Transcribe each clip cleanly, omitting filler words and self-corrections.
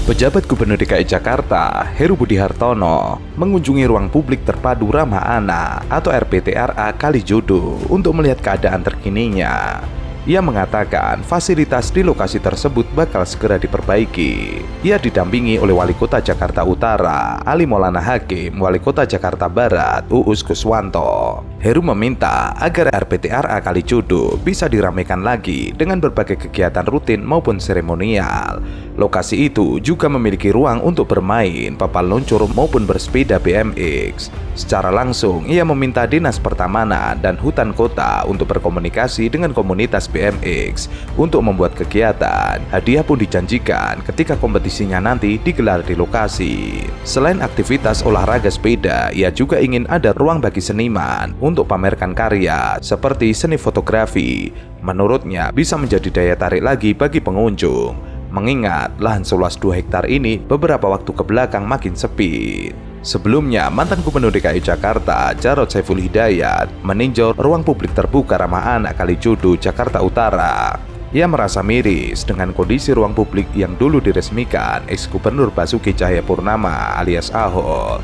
Pejabat Gubernur DKI Jakarta, Heru Budi Hartono, mengunjungi ruang publik terpadu ramah anak atau RPTRA Kalijodo untuk melihat keadaan terkininya. Ia mengatakan fasilitas di lokasi tersebut bakal segera diperbaiki. Ia didampingi oleh Wali Kota Jakarta Utara, Ali Maulana Hakim, Wali Kota Jakarta Barat, Uus Kuswanto. Heru meminta agar RPTRA Kalijodo bisa diramaikan lagi dengan berbagai kegiatan rutin maupun seremonial. Lokasi itu juga memiliki ruang untuk bermain, papan luncur maupun bersepeda BMX. Secara langsung, ia meminta Dinas Pertamanan dan Hutan Kota untuk berkomunikasi dengan komunitas BMX untuk membuat kegiatan. Hadiah pun dijanjikan ketika kompetisinya nanti digelar di lokasi. Selain aktivitas olahraga sepeda, ia juga ingin ada ruang bagi seniman untuk pamerkan karya seperti seni fotografi. Menurutnya bisa menjadi daya tarik lagi bagi pengunjung, mengingat lahan seluas 2 hektar ini beberapa waktu kebelakang makin sepi. Sebelumnya, mantan Gubernur DKI Jakarta, Jarod Saiful Hidayat, meninjau ruang publik terbuka ramah anak Kalijodo, Jakarta Utara. Ia merasa miris dengan kondisi ruang publik yang dulu diresmikan ex-Gubernur Basuki Cahayapurnama alias Ahok.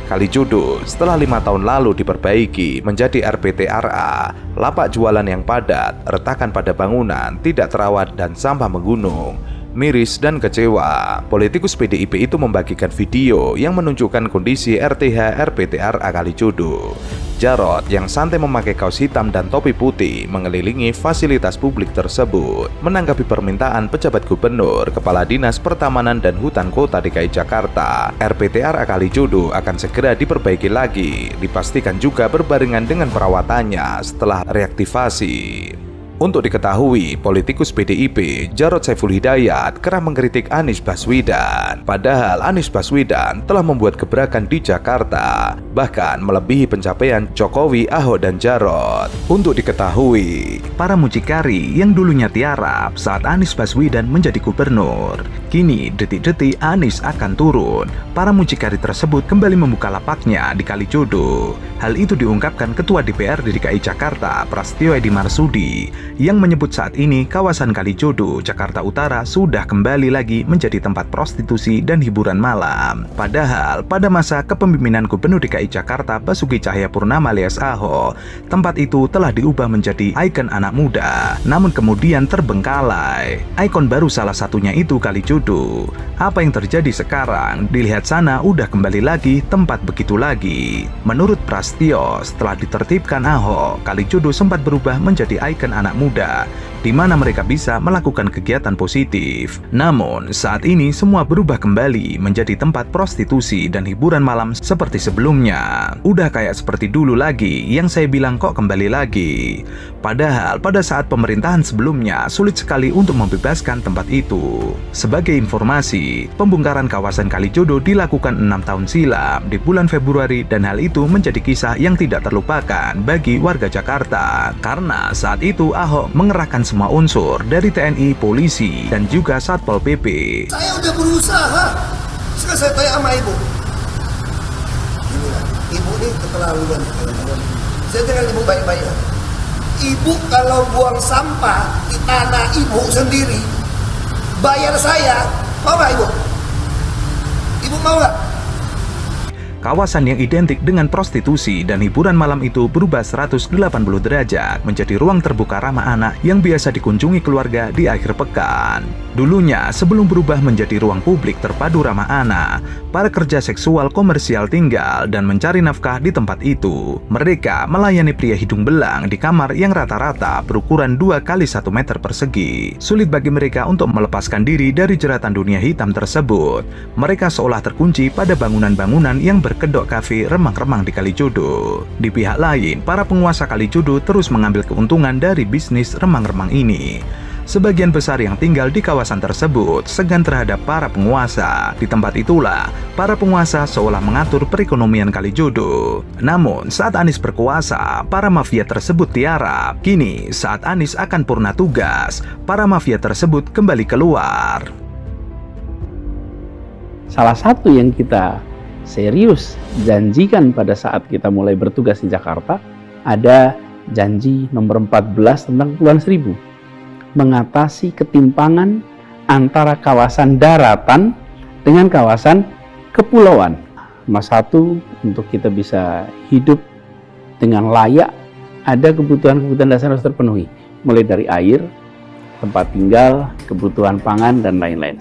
Kalijodo setelah 5 tahun lalu diperbaiki menjadi RPTRA, lapak jualan yang padat, retakan pada bangunan, tidak terawat dan sampah menggunung. Miris dan kecewa, politikus PDIP itu membagikan video yang menunjukkan kondisi RTH RPTRA Kalijodo. Jarod yang santai memakai kaos hitam dan topi putih mengelilingi fasilitas publik tersebut. Menanggapi permintaan pejabat gubernur, Kepala Dinas Pertamanan dan Hutan Kota DKI Jakarta, RPTRA Kalijodo akan segera diperbaiki lagi, dipastikan juga berbarengan dengan perawatannya setelah reaktivasi. Untuk diketahui, politikus PDIP Jarod Saiful Hidayat kerap mengkritik Anies Baswedan. Padahal Anies Baswedan telah membuat gebrakan di Jakarta, bahkan melebihi pencapaian Jokowi, Ahok, dan Jarod. Untuk diketahui, para mucikari yang dulunya tiarap saat Anies Baswedan menjadi gubernur, kini detik-detik Anies akan turun. Para mucikari tersebut kembali membuka lapaknya di Kalijodo. Hal itu diungkapkan Ketua DPRD DKI Jakarta, Prasetyo Edy Marsudi, yang menyebut saat ini kawasan Kalijodo, Jakarta Utara sudah kembali lagi menjadi tempat prostitusi dan hiburan malam. Padahal pada masa kepemimpinan Gubernur DKI Jakarta Basuki Cahayapurnama alias Ahok, tempat itu telah diubah menjadi ikon anak muda, namun kemudian terbengkalai. Ikon baru salah satunya itu Kalijodo. Apa yang terjadi sekarang? Dilihat sana udah kembali lagi tempat begitu lagi. Menurut Prasetyo, setelah ditertibkan Ahok, Kalijodo sempat berubah menjadi ikon anak muda, di mana mereka bisa melakukan kegiatan positif. Namun, saat ini semua berubah kembali menjadi tempat prostitusi dan hiburan malam seperti sebelumnya. Udah kayak seperti dulu lagi, yang saya bilang kok kembali lagi. Padahal pada saat pemerintahan sebelumnya sulit sekali untuk membebaskan tempat itu. Sebagai informasi, pembongkaran kawasan Kalijodo dilakukan 6 tahun silam di bulan Februari, dan hal itu menjadi kisah yang tidak terlupakan bagi warga Jakarta. Karena saat itu Ahok mengerahkan semua unsur dari TNI, polisi, dan juga Satpol PP. Saya udah berusaha. Sekarang saya tanya sama ibu. Inilah, ibu nih keterlaluan. Saya dengan ibu baik-baik. Ibu kalau buang sampah di tanah ibu sendiri, bayar saya, mau nggak ibu? Ibu mau nggak? Kawasan yang identik dengan prostitusi dan hiburan malam itu berubah 180 derajat menjadi ruang terbuka ramah anak yang biasa dikunjungi keluarga di akhir pekan. Dulunya, sebelum berubah menjadi ruang publik terpadu ramah anak, para kerja seksual komersial tinggal dan mencari nafkah di tempat itu. Mereka melayani pria hidung belang di kamar yang rata-rata berukuran 2 kali 1 meter persegi. Sulit bagi mereka untuk melepaskan diri dari jeratan dunia hitam tersebut. Mereka seolah terkunci pada bangunan-bangunan yang berkedok kafe remang-remang di Kalijodo. Di pihak lain, para penguasa Kalijodo terus mengambil keuntungan dari bisnis remang-remang ini. Sebagian besar yang tinggal di kawasan tersebut segan terhadap para penguasa. Di tempat itulah, para penguasa seolah mengatur perekonomian Kalijodo. Namun, saat Anies berkuasa, para mafia tersebut tiarap. Kini, saat Anies akan purna tugas, para mafia tersebut kembali keluar. Salah satu yang kita serius janjikan pada saat kita mulai bertugas di Jakarta, ada janji nomor 14 tentang Kepulauan Seribu, mengatasi ketimpangan antara kawasan daratan dengan kawasan kepulauan. Nomor satu, untuk kita bisa hidup dengan layak, ada kebutuhan-kebutuhan dasar harus terpenuhi, mulai dari air, tempat tinggal, kebutuhan pangan, dan lain-lain.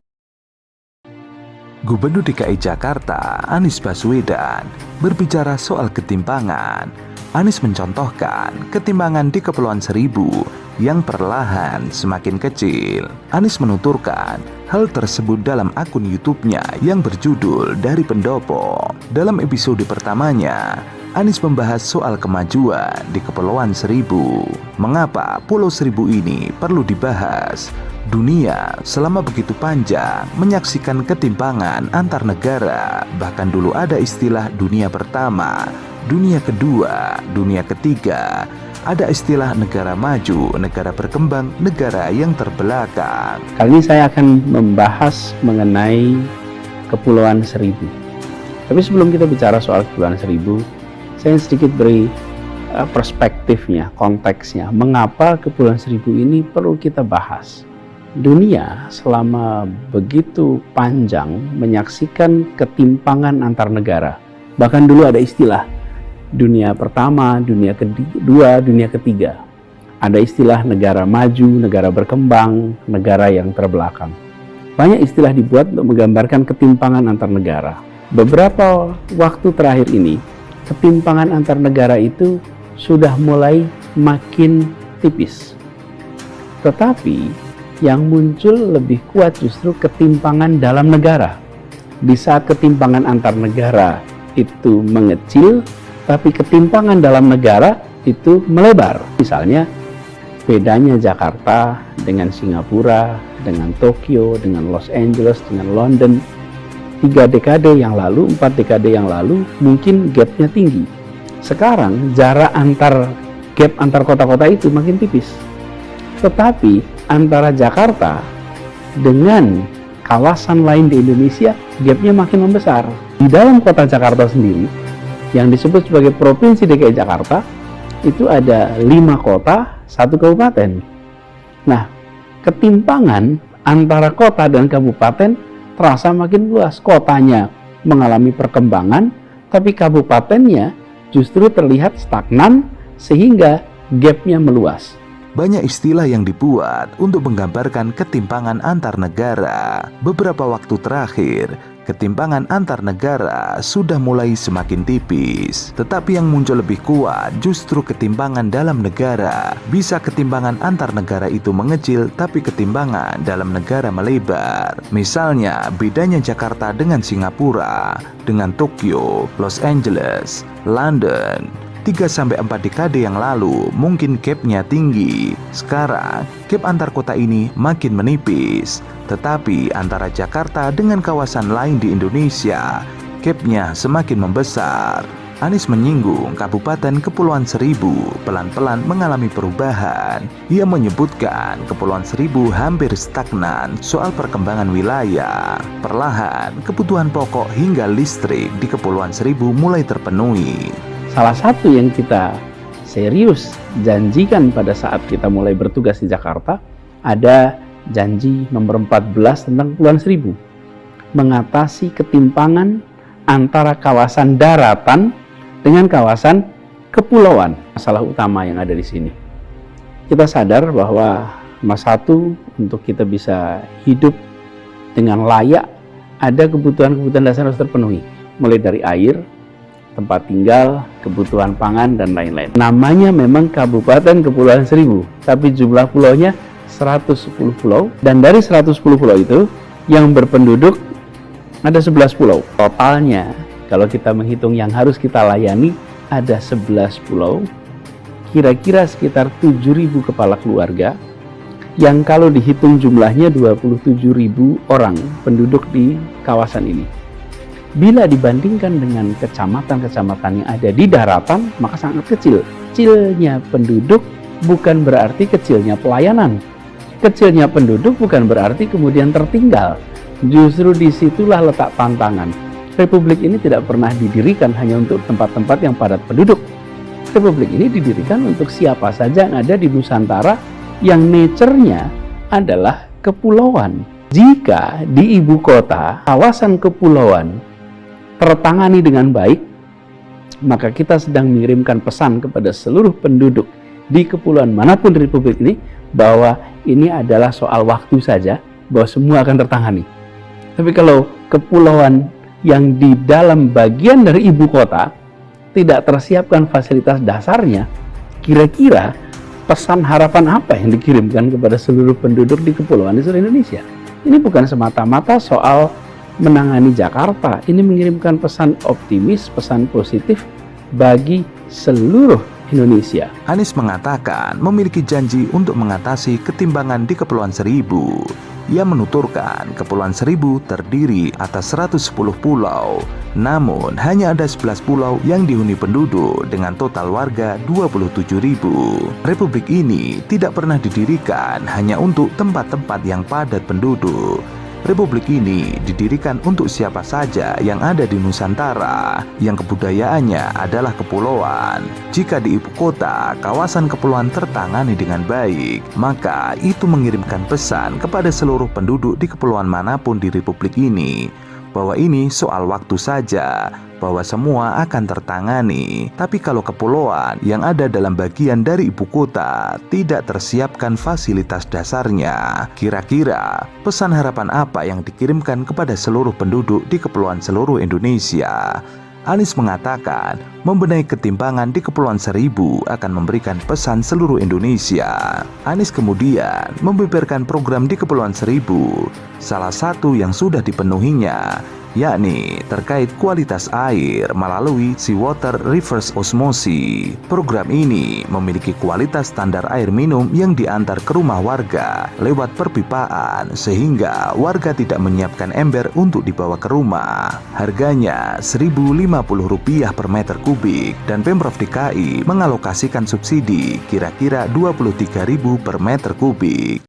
Gubernur DKI Jakarta, Anies Baswedan, berbicara soal ketimpangan. Anies mencontohkan ketimpangan di Kepulauan Seribu yang perlahan semakin kecil. Anies menuturkan hal tersebut dalam akun YouTube-nya yang berjudul Dari Pendopo. Dalam episode pertamanya, Anies membahas soal kemajuan di Kepulauan Seribu. Mengapa Pulau Seribu ini perlu dibahas? Dunia selama begitu panjang menyaksikan ketimpangan antar negara. Bahkan dulu ada istilah dunia pertama, dunia kedua, dunia ketiga. Ada istilah negara maju, negara berkembang, negara yang terbelakang. Kali ini saya akan membahas mengenai Kepulauan Seribu. Tapi sebelum kita bicara soal Kepulauan Seribu, saya sedikit beri perspektifnya, konteksnya. Mengapa Kepulauan Seribu ini perlu kita bahas? Dunia selama begitu panjang menyaksikan ketimpangan antar negara. Bahkan dulu ada istilah dunia pertama, dunia kedua, dunia ketiga. Ada istilah negara maju, negara berkembang, negara yang terbelakang. Banyak istilah dibuat untuk menggambarkan ketimpangan antar negara. Beberapa waktu terakhir ini, ketimpangan antar negara itu sudah mulai makin tipis. Tetapi yang muncul lebih kuat justru ketimpangan dalam negara. Di saat ketimpangan antar negara itu mengecil, tapi ketimpangan dalam negara itu melebar. Misalnya, bedanya Jakarta dengan Singapura, dengan Tokyo, dengan Los Angeles, dengan London, 3 dekade yang lalu, 4 dekade yang lalu, mungkin gapnya tinggi. Sekarang, gap antar kota-kota itu makin tipis. Tetapi antara Jakarta dengan kawasan lain di Indonesia, gapnya makin membesar. Di dalam kota Jakarta sendiri, yang disebut sebagai Provinsi DKI Jakarta, itu ada 5 kota, 1 kabupaten. Nah, ketimpangan antara kota dan kabupaten terasa makin luas. Kotanya mengalami perkembangan, tapi kabupatennya justru terlihat stagnan, sehingga gapnya meluas. Banyak istilah yang dibuat untuk menggambarkan ketimpangan antar negara. Beberapa waktu terakhir, ketimpangan antar negara sudah mulai semakin tipis. Tetapi yang muncul lebih kuat justru ketimpangan dalam negara. Bisa ketimpangan antar negara itu mengecil, tapi ketimpangan dalam negara melebar. Misalnya, bedanya Jakarta dengan Singapura, dengan Tokyo, Los Angeles, London. 3-4 dekade yang lalu mungkin gapnya tinggi. Sekarang gap antar kota ini makin menipis. Tetapi antara Jakarta dengan kawasan lain di Indonesia, gapnya semakin membesar. Anies menyinggung Kabupaten Kepulauan Seribu pelan-pelan mengalami perubahan. Ia menyebutkan Kepulauan Seribu hampir stagnan soal perkembangan wilayah. Perlahan kebutuhan pokok hingga listrik di Kepulauan Seribu mulai terpenuhi. Salah satu yang kita serius janjikan pada saat kita mulai bertugas di Jakarta, ada janji nomor 14 tentang Kepulauan Seribu. Mengatasi ketimpangan antara kawasan daratan dengan kawasan kepulauan. Masalah utama yang ada di sini. Kita sadar bahwa nomor satu, untuk kita bisa hidup dengan layak, ada kebutuhan-kebutuhan dasar harus terpenuhi. Mulai dari air, tempat tinggal, kebutuhan pangan, dan lain-lain. Namanya memang Kabupaten Kepulauan Seribu, tapi jumlah pulaunya 110 pulau, dan dari 110 pulau itu yang berpenduduk ada 11 pulau. Totalnya, kalau kita menghitung yang harus kita layani, ada 11 pulau, kira-kira sekitar 7.000 kepala keluarga, yang kalau dihitung jumlahnya 27.000 orang penduduk di kawasan ini. Bila dibandingkan dengan kecamatan-kecamatan yang ada di daratan, maka sangat kecil. Kecilnya penduduk bukan berarti kecilnya pelayanan. Kecilnya penduduk bukan berarti kemudian tertinggal. Justru disitulah letak tantangan. Republik ini tidak pernah didirikan hanya untuk tempat-tempat yang padat penduduk. Republik ini didirikan untuk siapa saja yang ada di Nusantara yang nature-nya adalah kepulauan. Jika di ibu kota, kawasan kepulauan tertangani dengan baik, maka kita sedang mengirimkan pesan kepada seluruh penduduk di kepulauan manapun di Republik ini, bahwa ini adalah soal waktu saja, bahwa semua akan tertangani. Tapi kalau kepulauan yang di dalam bagian dari ibu kota tidak tersiapkan fasilitas dasarnya, kira-kira pesan harapan apa yang dikirimkan kepada seluruh penduduk di kepulauan di seluruh Indonesia? Ini bukan semata-mata soal menangani Jakarta, ini mengirimkan pesan optimis, pesan positif bagi seluruh Indonesia. Anies mengatakan memiliki janji untuk mengatasi ketimbangan di Kepulauan Seribu. Ia menuturkan Kepulauan Seribu terdiri atas 110 pulau, namun hanya ada 11 pulau yang dihuni penduduk dengan total warga 27.000. Republik ini tidak pernah didirikan hanya untuk tempat-tempat yang padat penduduk. Republik ini didirikan untuk siapa saja yang ada di Nusantara, yang kebudayaannya adalah kepulauan. Jika di ibu kota, kawasan kepulauan tertangani dengan baik, maka itu mengirimkan pesan kepada seluruh penduduk di kepulauan manapun di Republik ini, bahwa ini soal waktu saja, bahwa semua akan tertangani. Tapi kalau kepulauan yang ada dalam bagian dari ibu kota tidak tersiapkan fasilitas dasarnya, kira-kira pesan harapan apa yang dikirimkan kepada seluruh penduduk di kepulauan seluruh Indonesia? Anies mengatakan membenahi ketimpangan di Kepulauan Seribu akan memberikan pesan seluruh Indonesia. Anies kemudian membeberkan program di Kepulauan Seribu, salah satu yang sudah dipenuhinya, yakni terkait kualitas air melalui Seawater Reverse Osmosis. Program ini memiliki kualitas standar air minum yang diantar ke rumah warga lewat perpipaan, sehingga warga tidak menyiapkan ember untuk dibawa ke rumah. Harganya Rp1.050 per meter kubik, dan Pemprov DKI mengalokasikan subsidi kira-kira Rp23.000 per meter kubik.